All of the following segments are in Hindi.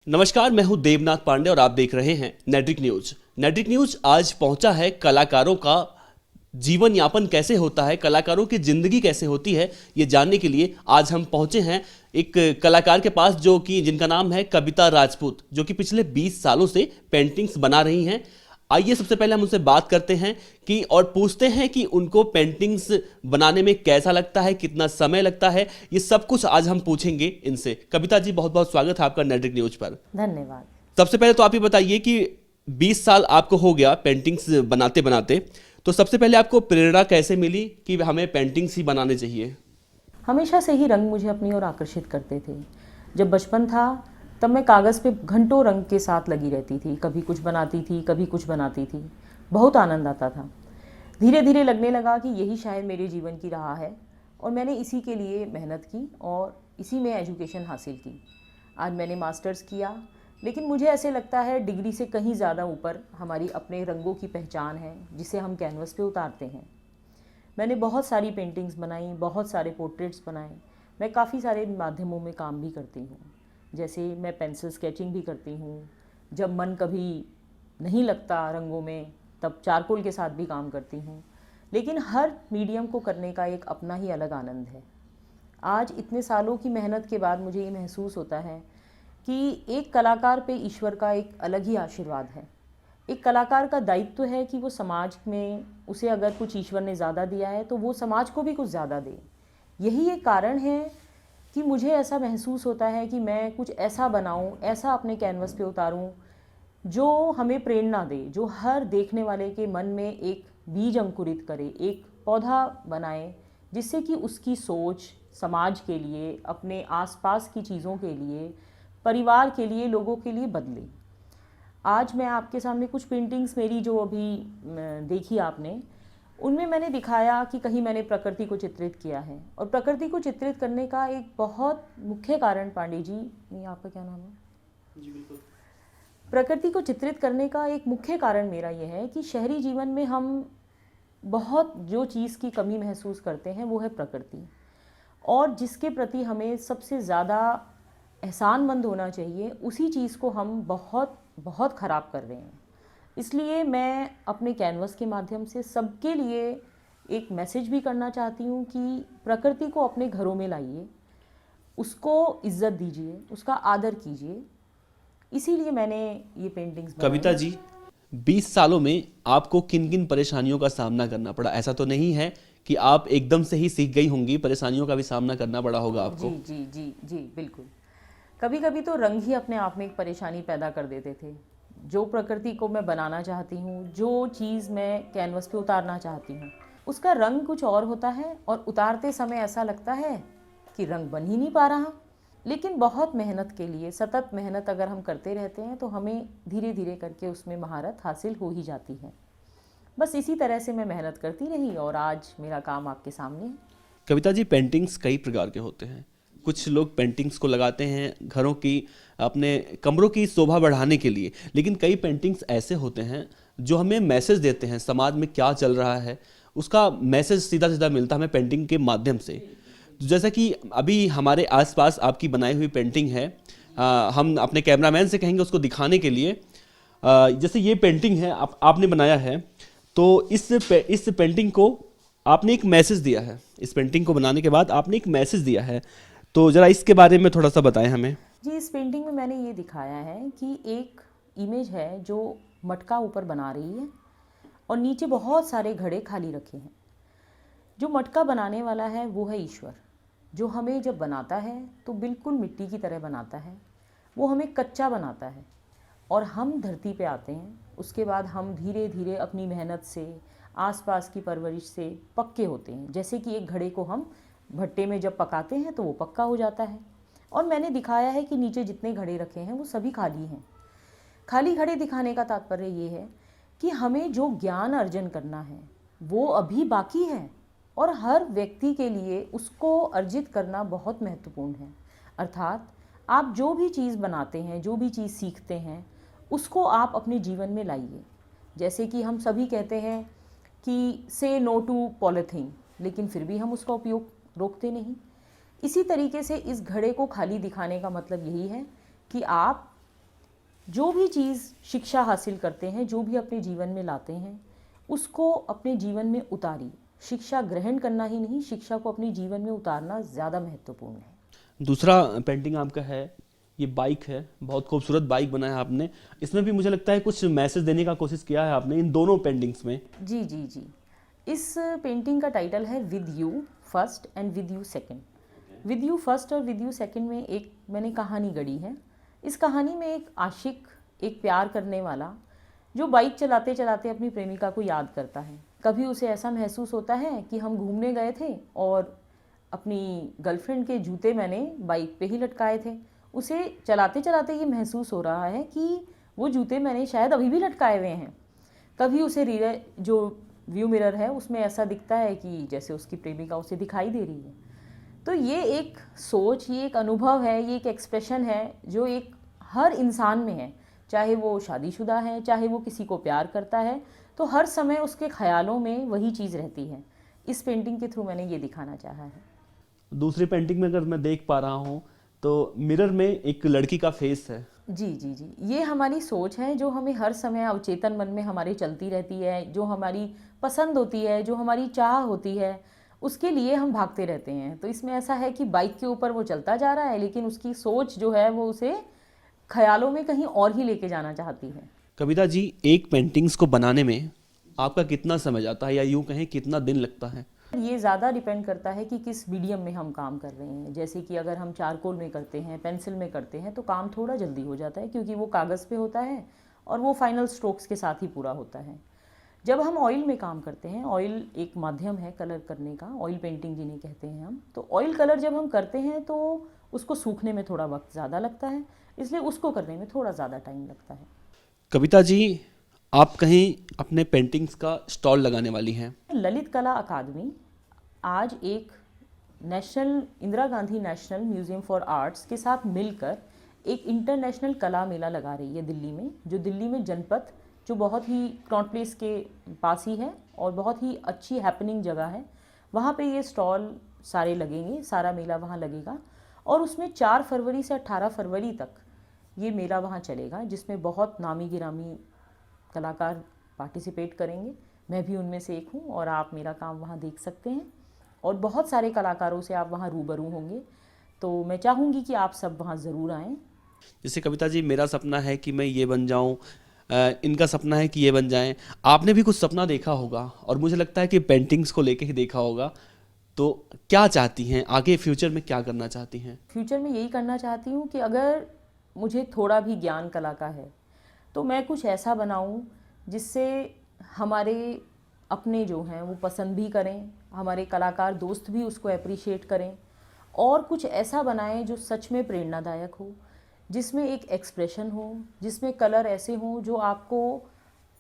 नमस्कार, मैं हूं देवनाथ पांडे और आप देख रहे हैं नेट्रिक न्यूज। नेट्रिक न्यूज आज पहुंचा है कलाकारों का जीवन यापन कैसे होता है, कलाकारों की जिंदगी कैसे होती है, ये जानने के लिए आज हम पहुंचे हैं एक कलाकार के पास जो कि जिनका नाम है कविता राजपूत, जो कि पिछले 20 सालों से पेंटिंग्स बना रही हैं। आइए सबसे पहले हम उनसे बात करते हैं कि और पूछते हैं कि उनको पेंटिंग्स बनाने में कैसा लगता है, कितना समय लगता है। ये सब कुछ आज हम पूछेंगे इनसे। कविता जी, बहुत बहुत स्वागत है आपका नेट्रिक न्यूज पर। धन्यवाद। सबसे पहले तो आप ये बताइए कि 20 साल आपको हो गया पेंटिंग्स बनाते बनाते, तो सबसे पहले आपको प्रेरणा कैसे मिली कि हमें पेंटिंग्स ही बनाने चाहिए? हमेशा से ही रंग मुझे अपनी ओर आकर्षित करते थे। जब बचपन था तब मैं कागज़ पे घंटों रंग के साथ लगी रहती थी, कभी कुछ बनाती थी, कभी कुछ बनाती थी। बहुत आनंद आता था। धीरे धीरे लगने लगा कि यही शायद मेरे जीवन की राह है और मैंने इसी के लिए मेहनत की और इसी में एजुकेशन हासिल की। आज मैंने मास्टर्स किया, लेकिन मुझे ऐसे लगता है डिग्री से कहीं ज़्यादा ऊपर हमारी अपने रंगों की पहचान है, जिसे हम कैनवस पे उतारते हैं। मैंने बहुत सारी पेंटिंग्स बनाई, बहुत सारे पोर्ट्रेट्स बनाए। मैं काफ़ी सारे माध्यमों में काम भी करती हूँ, जैसे मैं पेंसिल स्केचिंग भी करती हूँ। जब मन कभी नहीं लगता रंगों में तब चारकोल के साथ भी काम करती हूँ। लेकिन हर मीडियम को करने का एक अपना ही अलग आनंद है। आज इतने सालों की मेहनत के बाद मुझे ये महसूस होता है कि एक कलाकार पे ईश्वर का एक अलग ही आशीर्वाद है। एक कलाकार का दायित्व है कि वो समाज में उसे अगर कुछ ईश्वर ने ज़्यादा दिया है तो वो समाज को भी कुछ ज़्यादा दे। यही एक कारण है कि मुझे ऐसा महसूस होता है कि मैं कुछ ऐसा बनाऊं, ऐसा अपने कैनवस पे उतारूं जो हमें प्रेरणा दे, जो हर देखने वाले के मन में एक बीज अंकुरित करे, एक पौधा बनाए, जिससे कि उसकी सोच समाज के लिए, अपने आसपास की चीज़ों के लिए, परिवार के लिए, लोगों के लिए बदले। आज मैं आपके सामने कुछ पेंटिंग्स मेरी जो अभी देखी आपने, उनमें मैंने दिखाया कि कहीं मैंने प्रकृति को चित्रित किया है। और प्रकृति को चित्रित करने का एक बहुत मुख्य कारण, पांडे जी, ये आपका क्या नाम है? जी बिल्कुल। प्रकृति को चित्रित करने का एक मुख्य कारण मेरा ये है कि शहरी जीवन में हम बहुत जो चीज़ की कमी महसूस करते हैं वो है प्रकृति, और जिसके प्रति हमें सबसे ज़्यादा एहसानमंद होना चाहिए, उसी चीज़ को हम बहुत बहुत ख़राब कर रहे हैं। इसलिए मैं अपने कैनवस के माध्यम से सबके लिए एक मैसेज भी करना चाहती हूँ कि प्रकृति को अपने घरों में लाइए, उसको इज्जत दीजिए, उसका आदर कीजिए। इसीलिए मैंने ये पेंटिंग्स बनाई। कविता जी, 20 सालों में आपको किन किन परेशानियों का सामना करना पड़ा? ऐसा तो नहीं है कि आप एकदम से ही सीख गई होंगी, परेशानियों का भी सामना करना पड़ा होगा आपको। जी जी जी जी बिल्कुल। कभी कभी तो रंग ही अपने आप में एक परेशानी पैदा कर देते थे। जो प्रकृति को मैं बनाना चाहती हूँ, जो चीज़ मैं कैनवस पे उतारना चाहती हूँ, उसका रंग कुछ और होता है और उतारते समय ऐसा लगता है कि रंग बन ही नहीं पा रहा। लेकिन बहुत मेहनत के लिए, सतत मेहनत अगर हम करते रहते हैं तो हमें धीरे धीरे करके उसमें महारत हासिल हो ही जाती है। बस इसी तरह से मैं मेहनत करती रही और आज मेरा काम आपके सामने है। कविता जी, पेंटिंग्स कई प्रकार के होते हैं। कुछ लोग पेंटिंग्स को लगाते हैं घरों की, अपने कमरों की शोभा बढ़ाने के लिए, लेकिन कई पेंटिंग्स ऐसे होते हैं जो हमें मैसेज देते हैं, समाज में क्या चल रहा है उसका मैसेज सीधा सीधा मिलता है हमें पेंटिंग के माध्यम से। जैसा कि अभी हमारे आसपास आपकी बनाई हुई पेंटिंग है, हम अपने कैमरामैन से कहेंगे उसको दिखाने के लिए। जैसे ये पेंटिंग है आपने बनाया है, तो इस पेंटिंग को आपने एक मैसेज दिया है। इस पेंटिंग को बनाने के बाद आपने एक मैसेज दिया है, तो ज़रा इसके बारे में थोड़ा सा बताएं हमें। जी, इस पेंटिंग में मैंने ये दिखाया है कि एक इमेज है जो मटका ऊपर बना रही है और नीचे बहुत सारे घड़े खाली रखे हैं। जो मटका बनाने वाला है वो है ईश्वर, जो हमें जब बनाता है तो बिल्कुल मिट्टी की तरह बनाता है। वो हमें कच्चा बनाता है और हम धरती पे आते हैं। उसके बाद हम धीरे धीरे अपनी मेहनत से, आसपास की परवरिश से पक्के होते हैं। जैसे कि एक घड़े को हम भट्टे में जब पकाते हैं तो वो पक्का हो जाता है। और मैंने दिखाया है कि नीचे जितने घड़े रखे हैं वो सभी खाली हैं। खाली घड़े दिखाने का तात्पर्य ये है कि हमें जो ज्ञान अर्जन करना है वो अभी बाकी है और हर व्यक्ति के लिए उसको अर्जित करना बहुत महत्वपूर्ण है। अर्थात आप जो भी चीज़ बनाते हैं, जो भी चीज़ सीखते हैं, उसको आप अपने जीवन में लाइए। जैसे कि हम सभी कहते हैं कि से नो टू पॉलीथीन, लेकिन फिर भी हम उसका उपयोग रोकते नहीं। इसी तरीके से इस घड़े को खाली दिखाने का मतलब यही है कि आप जो भी चीज़ शिक्षा हासिल करते हैं, जो भी अपने जीवन में लाते हैं, उसको अपने जीवन में उतारिए। शिक्षा ग्रहण करना ही नहीं, शिक्षा को अपने जीवन में उतारना ज़्यादा महत्वपूर्ण है। दूसरा पेंटिंग आपका है, ये बाइक है, बहुत खूबसूरत बाइक बनाया है आपने। इसमें भी मुझे लगता है कुछ मैसेज देने का कोशिश किया है आपने इन दोनों पेंटिंग्स में। जी जी जी। इस पेंटिंग का टाइटल है with you first and with you second. With you first और विद यू सेकंड में एक मैंने कहानी गढ़ी है। इस कहानी में एक आशिक, एक प्यार करने वाला, जो बाइक चलाते चलाते अपनी प्रेमिका को याद करता है। कभी उसे ऐसा महसूस होता है कि हम घूमने गए थे और अपनी गर्लफ्रेंड के जूते मैंने बाइक पे ही लटकाए थे। उसे चलाते चलाते ये महसूस हो रहा है कि वो जूते मैंने शायद अभी भी लटकाए हुए हैं। कभी उसे जो व्यू मिरर है उसमें ऐसा दिखता है कि जैसे उसकी प्रेमिका उसे दिखाई दे रही है। तो ये एक सोच, ये एक अनुभव है, ये एक एक्सप्रेशन है जो एक हर इंसान में है, चाहे वो शादीशुदा है, चाहे वो किसी को प्यार करता है, तो हर समय उसके ख्यालों में वही चीज़ रहती है। इस पेंटिंग के थ्रू मैंने ये दिखाना चाहा है। दूसरी पेंटिंग में अगर मैं देख पा रहा हूँ तो मिरर में एक लड़की का फेस है। जी जी जी। ये हमारी सोच है जो हमें हर समय अवचेतन मन में हमारे चलती रहती है, जो हमारी पसंद होती है, जो हमारी चाह होती है, उसके लिए हम भागते रहते हैं। तो इसमें ऐसा है कि बाइक के ऊपर वो चलता जा रहा है, लेकिन उसकी सोच जो है वो उसे ख्यालों में कहीं और ही लेके जाना चाहती है। कविता जी, एक पेंटिंग्स को बनाने में आपका कितना समय जाता है, या यूँ कहें कितना दिन लगता है? ये ज़्यादा डिपेंड करता है कि किस मीडियम में हम काम कर रहे हैं। जैसे कि अगर हम चारकोल में करते हैं, पेंसिल में करते हैं, तो काम थोड़ा जल्दी हो जाता है क्योंकि वो कागज़ पे होता है और वो फाइनल स्ट्रोक्स के साथ ही पूरा होता है। जब हम ऑयल में काम करते हैं, ऑयल एक माध्यम है कलर करने का, ऑयल पेंटिंग जिन्हें कहते हैं हम, तो ऑयल कलर जब हम करते हैं तो उसको सूखने में थोड़ा वक्त ज़्यादा लगता है, इसलिए उसको करने में थोड़ा ज़्यादा टाइम लगता है। कविता जी, आप कहीं अपने पेंटिंग्स का स्टॉल लगाने वाली हैं? ललित कला अकादमी आज एक national Indira Gandhi national museum for arts के साथ मिलकर एक इंटरनेशनल कला मेला लगा रही है दिल्ली में, जो दिल्ली में जनपथ, जो बहुत ही क्रॉट प्लेस के पास ही है और बहुत ही अच्छी हैपनिंग जगह है, वहाँ पे ये स्टॉल सारे लगेंगे, सारा मेला वहाँ लगेगा। और उसमें 4 फरवरी से 18 फरवरी तक ये मेला वहाँ चलेगा, जिसमें बहुत नामी गिरामी कलाकार पार्टिसिपेट करेंगे। मैं भी उनमें से एक हूँ और आप मेरा काम वहाँ देख सकते हैं और बहुत सारे कलाकारों से आप वहाँ रूबरू होंगे। तो मैं चाहूँगी कि आप सब वहाँ ज़रूर आएँ। जैसे कविता जी, मेरा सपना है कि मैं ये बन जाऊं, इनका सपना है कि ये बन जाएं। आपने भी कुछ सपना देखा होगा और मुझे लगता है कि पेंटिंग्स को लेके ही देखा होगा। तो क्या चाहती हैं आगे, फ्यूचर में क्या करना चाहती हैं? फ्यूचर में यही करना चाहती हूँ कि अगर मुझे थोड़ा भी ज्ञान कला का है तो मैं कुछ ऐसा बनाऊँ जिससे हमारे अपने जो हैं वो पसंद भी करें, हमारे कलाकार दोस्त भी उसको अप्रिशिएट करें, और कुछ ऐसा बनाएं जो सच में प्रेरणादायक हो, जिसमें एक एक्सप्रेशन हो, जिसमें कलर ऐसे हों जो आपको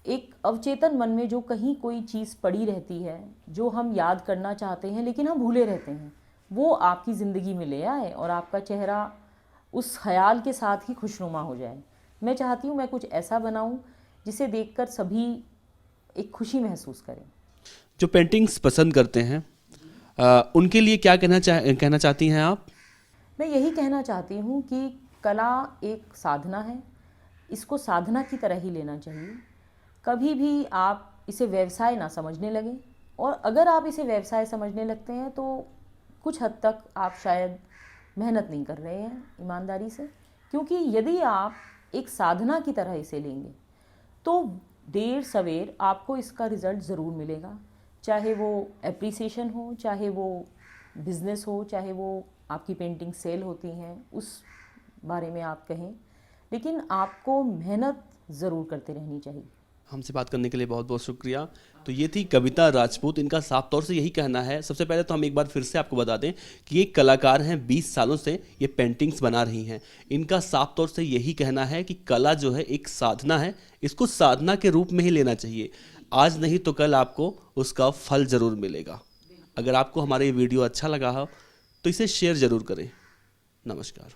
एक अवचेतन मन में जो कहीं कोई चीज़ पड़ी रहती है, जो हम याद करना चाहते हैं लेकिन हम भूले रहते हैं, वो आपकी ज़िंदगी में ले आए और आपका चेहरा उस ख्याल के साथ ही खुशनुमा हो जाए। मैं चाहती हूँ मैं कुछ ऐसा बनाऊँ जिसे देखकर सभी एक खुशी महसूस करें। जो पेंटिंग्स पसंद करते हैं उनके लिए क्या कहना चाहती हैं आप? मैं यही कहना चाहती हूँ कि कला एक साधना है, इसको साधना की तरह ही लेना चाहिए। कभी भी आप इसे व्यवसाय ना समझने लगें, और अगर आप इसे व्यवसाय समझने लगते हैं तो कुछ हद तक आप शायद मेहनत नहीं कर रहे हैं ईमानदारी से, क्योंकि यदि आप एक साधना की तरह इसे लेंगे तो देर सवेर आपको इसका रिज़ल्ट ज़रूर मिलेगा, चाहे वो एप्रिसिएशन हो, चाहे वो बिज़नेस हो, चाहे वो आपकी पेंटिंग सेल होती हैं उस बारे में आप कहें, लेकिन आपको मेहनत ज़रूर करते रहनी चाहिए। हमसे बात करने के लिए बहुत बहुत शुक्रिया। तो ये थी कविता राजपूत। इनका साफ तौर से यही कहना है। सबसे पहले तो हम एक बार फिर से आपको बता दें कि ये कलाकार हैं, 20 सालों से ये पेंटिंग्स बना रही हैं। इनका साफ तौर से यही कहना है कि कला जो है एक साधना है, इसको साधना के रूप में ही लेना चाहिए। आज नहीं तो कल आपको उसका फल ज़रूर मिलेगा। अगर आपको हमारा ये वीडियो अच्छा लगा हो तो इसे शेयर ज़रूर करें। नमस्कार।